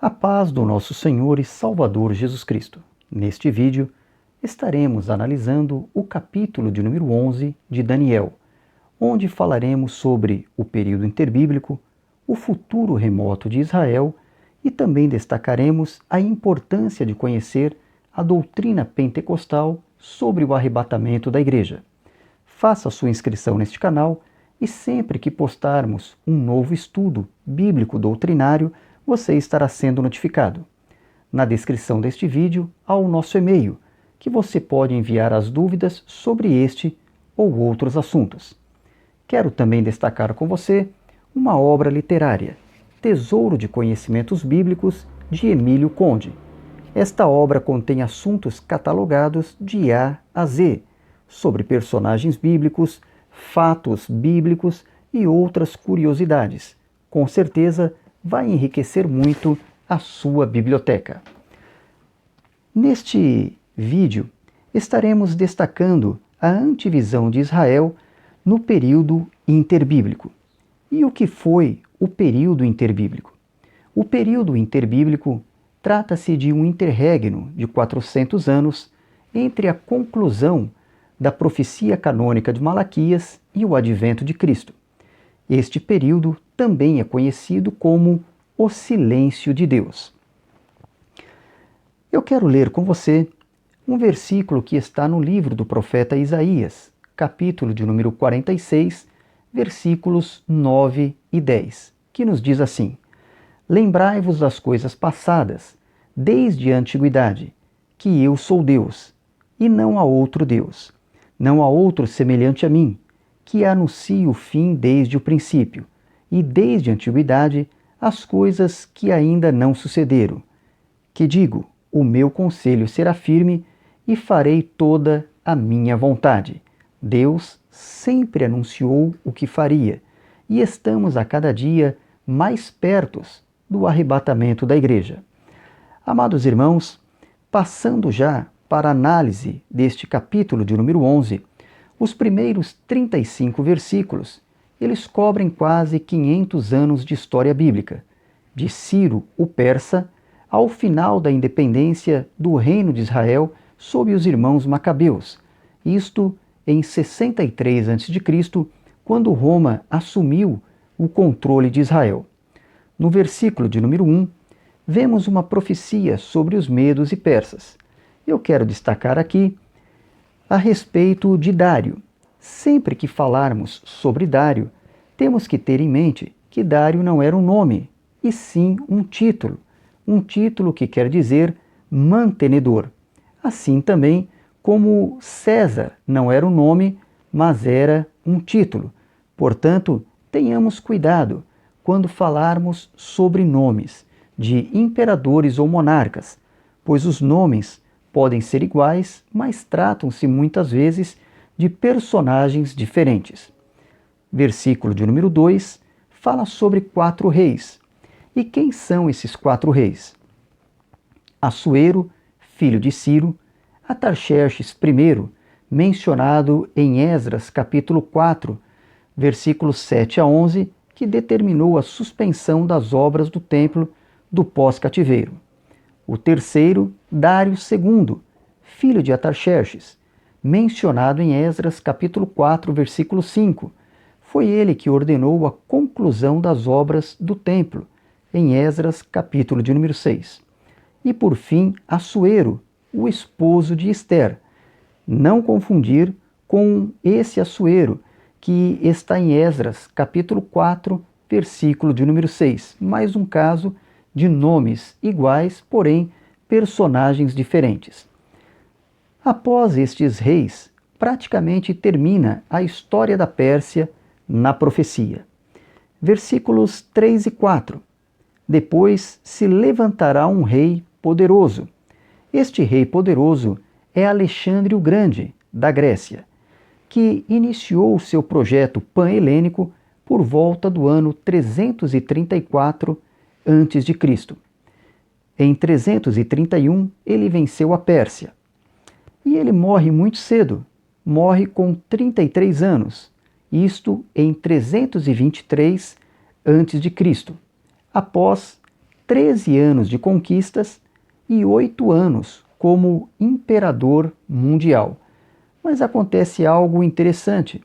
A paz do nosso Senhor e Salvador Jesus Cristo. Neste vídeo, estaremos analisando o capítulo de número 11 de Daniel, onde falaremos sobre o período interbíblico, o futuro remoto de Israel e também destacaremos a importância de conhecer a doutrina pentecostal sobre o arrebatamento da igreja. Faça sua inscrição neste canal e sempre que postarmos um novo estudo bíblico doutrinário, você estará sendo notificado. Na descrição deste vídeo há o nosso e-mail, que você pode enviar as dúvidas sobre este ou outros assuntos. Quero também destacar com você uma obra literária, Tesouro de Conhecimentos Bíblicos, de Emílio Conde. Esta obra contém assuntos catalogados de A a Z, sobre personagens bíblicos, fatos bíblicos e outras curiosidades. Com certeza, vai enriquecer muito a sua biblioteca. Neste vídeo, estaremos destacando a antivisão de Israel no período interbíblico. E o que foi o período interbíblico? O período interbíblico trata-se de um interregno de 400 anos entre a conclusão da profecia canônica de Malaquias e o advento de Cristo. Este período também é conhecido como o silêncio de Deus. Eu quero ler com você um versículo que está no livro do profeta Isaías, capítulo de número 46, versículos 9 e 10, que nos diz assim: Lembrai-vos das coisas passadas, desde a antiguidade, que eu sou Deus, e não há outro Deus, não há outro semelhante a mim, que anuncie o fim desde o princípio, e desde a antiguidade as coisas que ainda não sucederam. Que digo, o meu conselho será firme, e farei toda a minha vontade. Deus sempre anunciou o que faria, e estamos a cada dia mais perto do arrebatamento da igreja. Amados irmãos, passando já para a análise deste capítulo de número 11, os primeiros 35 versículos, eles cobrem quase 500 anos de história bíblica, de Ciro o Persa ao final da independência do reino de Israel sob os irmãos Macabeus, isto em 63 a.C., quando Roma assumiu o controle de Israel. No versículo de número 1, vemos uma profecia sobre os medos e persas. Eu quero destacar aqui a respeito de Dário. Sempre que falarmos sobre Dário, temos que ter em mente que Dário não era um nome, e sim um título que quer dizer mantenedor. Assim também como César não era um nome, mas era um título. Portanto, tenhamos cuidado quando falarmos sobre nomes de imperadores ou monarcas, pois os nomes podem ser iguais, mas tratam-se muitas vezes de personagens diferentes. Versículo de número 2 fala sobre 4 reis. E quem são esses 4 reis? Assuero, filho de Ciro, Atarxerxes I, mencionado em Esdras capítulo 4, versículos 7 a 11, que determinou a suspensão das obras do templo do pós-cativeiro. O terceiro, Dário II, filho de Atarxerxes, mencionado em Esdras capítulo 4, versículo 5. Foi ele que ordenou a conclusão das obras do templo, em Esdras capítulo de número 6. E por fim, Assuero, o esposo de Ester. Não confundir com esse Assuero, que está em Esdras capítulo 4, versículo de número 6. Mais um caso de nomes iguais, porém personagens diferentes. Após estes reis, praticamente termina a história da Pérsia na profecia. Versículos 3 e 4. Depois se levantará um rei poderoso. Este rei poderoso é Alexandre o Grande, da Grécia, que iniciou seu projeto pan-helênico por volta do ano 334 a.C. Em 331, ele venceu a Pérsia. E ele morre muito cedo, morre com 33 anos, isto em 323 a.C., após 13 anos de conquistas e 8 anos como imperador mundial. Mas acontece algo interessante.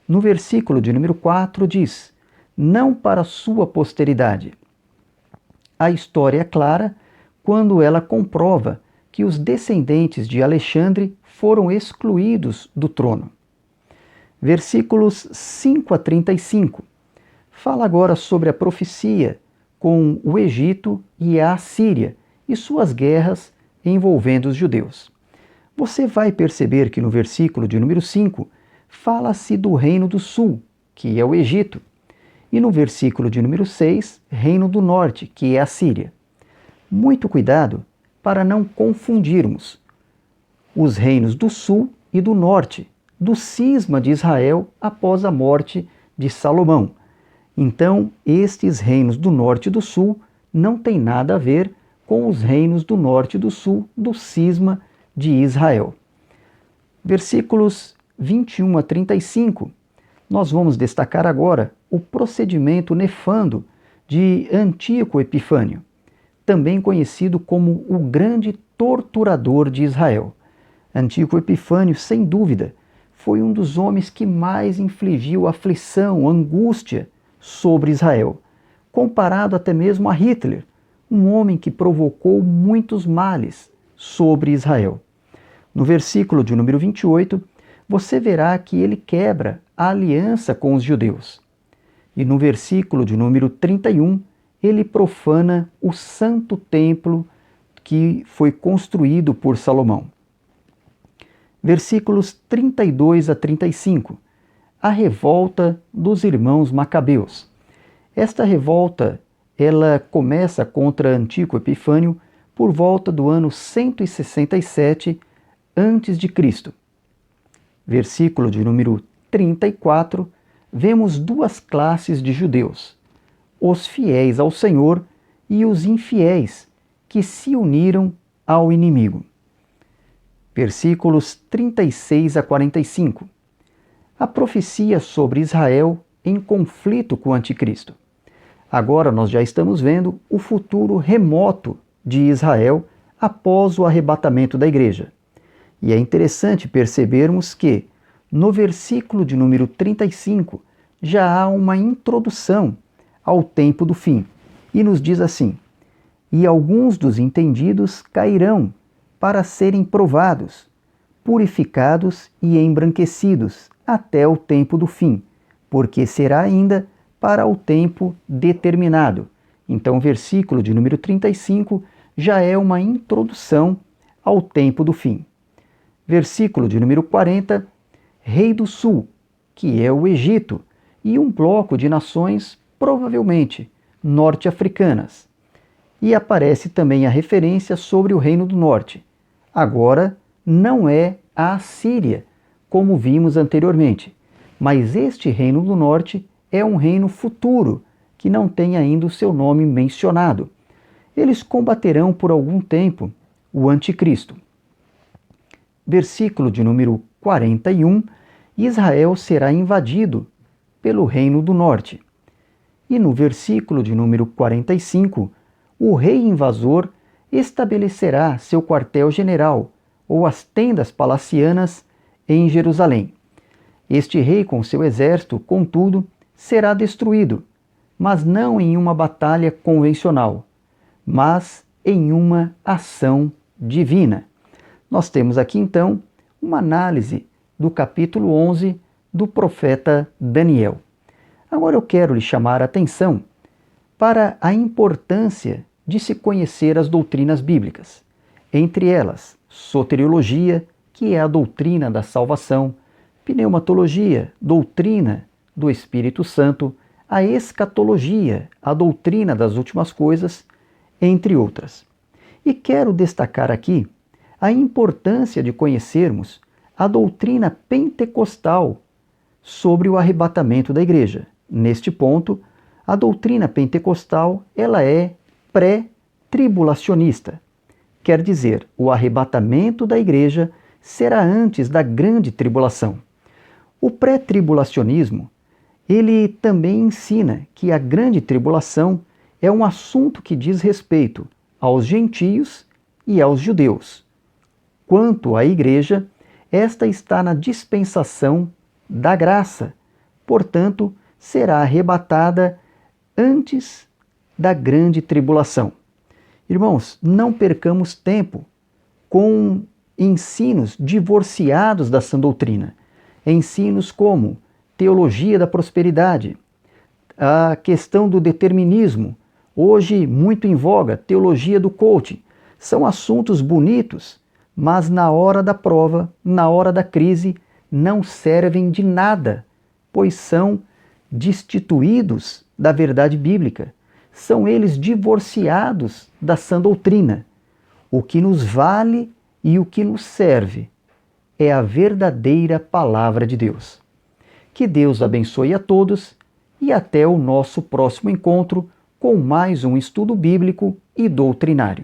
No versículo de número 4 diz: não para sua posteridade. A história é clara quando ela comprova que os descendentes de Alexandre foram excluídos do trono. Versículos 5 a 35. Fala agora sobre a profecia com o Egito e a Assíria e suas guerras envolvendo os judeus. Você vai perceber que no versículo de número 5 fala-se do reino do sul, que é o Egito, e no versículo de número 6, reino do norte, que é a Síria. Muito cuidado para não confundirmos os reinos do sul e do norte, do cisma de Israel após a morte de Salomão. Então, estes reinos do norte e do sul não têm nada a ver com os reinos do norte e do sul do cisma de Israel. Versículos 21 a 35, nós vamos destacar agora o procedimento nefando de Antíoco Epifânio, também conhecido como o grande torturador de Israel. Antíoco Epifânio, sem dúvida, foi um dos homens que mais infligiu aflição, angústia sobre Israel, comparado até mesmo a Hitler, um homem que provocou muitos males sobre Israel. No versículo de número 28, você verá que ele quebra a aliança com os judeus. E no versículo de número 31, ele profana o santo templo que foi construído por Salomão. Versículos 32 a 35. A revolta dos irmãos macabeus. Esta revolta, ela começa contra Antíoco Epifânio por volta do ano 167 a.C. Versículo de número 34, vemos duas classes de judeus, os fiéis ao Senhor e os infiéis, que se uniram ao inimigo. Versículos 36 a 45. A profecia sobre Israel em conflito com o anticristo. Agora nós já estamos vendo o futuro remoto de Israel após o arrebatamento da igreja. E é interessante percebermos que, no versículo de número 35, já há uma introdução ao tempo do fim. E nos diz assim: e alguns dos entendidos cairão para serem provados, purificados e embranquecidos até o tempo do fim, porque será ainda para o tempo determinado. Então, o versículo de número 35 já é uma introdução ao tempo do fim. Versículo de número 40, Rei do Sul, que é o Egito, e um bloco de nações, provavelmente norte-africanas. E aparece também a referência sobre o Reino do Norte. Agora, não é a Assíria, como vimos anteriormente, mas este Reino do Norte é um reino futuro, que não tem ainda o seu nome mencionado. Eles combaterão por algum tempo o Anticristo. Versículo de número 41, Israel será invadido pelo Reino do Norte. E no versículo de número 45, o rei invasor estabelecerá seu quartel-general, ou as tendas palacianas, em Jerusalém. Este rei com seu exército, contudo, será destruído, mas não em uma batalha convencional, mas em uma ação divina. Nós temos aqui então uma análise do capítulo 11 do profeta Daniel. Agora eu quero lhe chamar a atenção para a importância de se conhecer as doutrinas bíblicas, entre elas soteriologia, que é a doutrina da salvação, pneumatologia, doutrina do Espírito Santo, a escatologia, a doutrina das últimas coisas, entre outras. E quero destacar aqui a importância de conhecermos a doutrina pentecostal sobre o arrebatamento da igreja. Neste ponto, a doutrina pentecostal ela é pré-tribulacionista. Quer dizer, o arrebatamento da igreja será antes da grande tribulação. O pré-tribulacionismo, ele também ensina que a grande tribulação é um assunto que diz respeito aos gentios e aos judeus. Quanto à igreja, esta está na dispensação da graça, portanto, será arrebatada antes da grande tribulação. Irmãos, não percamos tempo com ensinos divorciados da sã doutrina. Ensinos como teologia da prosperidade, a questão do determinismo, hoje muito em voga, teologia do coaching. São assuntos bonitos, mas na hora da prova, na hora da crise, não servem de nada, pois são destituídos da verdade bíblica. São eles divorciados da sã doutrina. O que nos vale e o que nos serve é a verdadeira palavra de Deus. Que Deus abençoe a todos e até o nosso próximo encontro com mais um estudo bíblico e doutrinário.